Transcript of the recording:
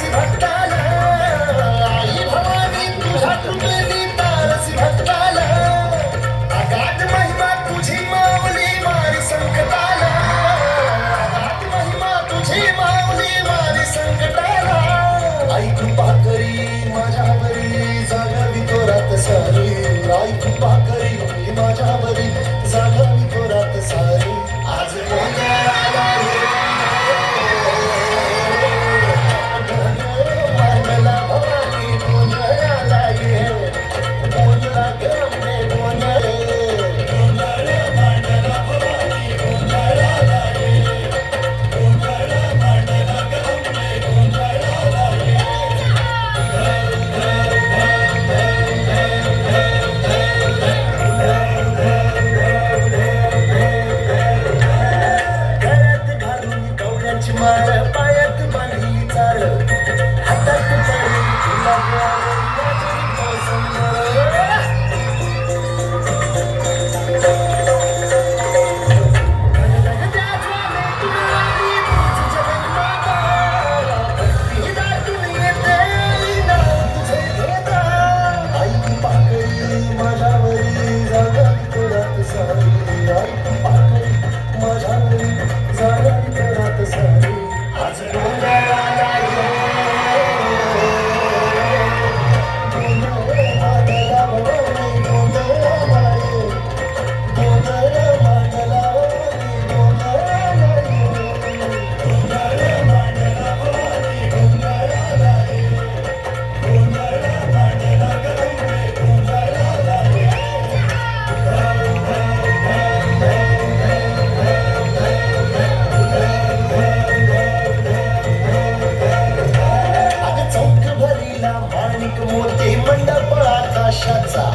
तारसी भक्ताला आई भवानी तुझ्या कृपेने तारसी भक्ताला अगाध महिमा तुझी माऊली वारी संकटाला अगाध महिमा तुझी माऊली वारी संकटाला आई कृपा करी माझ्यावरी जागावी थोरात सारी आई कृपा करी माझ्यावरी जागावी थोरात सारी आज गोंधळाला मांडला भवानी गोंधळाला ये गोंधळा गमने गोंधळे गोंधळ मांडला भवानी गोंधळाला ये गोंधळ मांडला गमने गोंधळाला ये गळ्यात घालून कवड्याची माळ पायात बांधली चाळ हातात पडली तुला गाजरी आई पाकळी माझ्यावरी जागावी थोरात सारी आई पाकळी माझ्यावरी जागावी थोरात सारी आज गोंधळाला ये गोंधळ मांडला भवानी गोंधळाला ये गोंधळ मांडला भवानी गोंधळाला ये गोंधळ मांडला भवानी गोंधळाला ये गोंधळ मांडला गमने गोंधळाला ये अगं चौक भरीला माणिक मोती मंडप आकाशाचा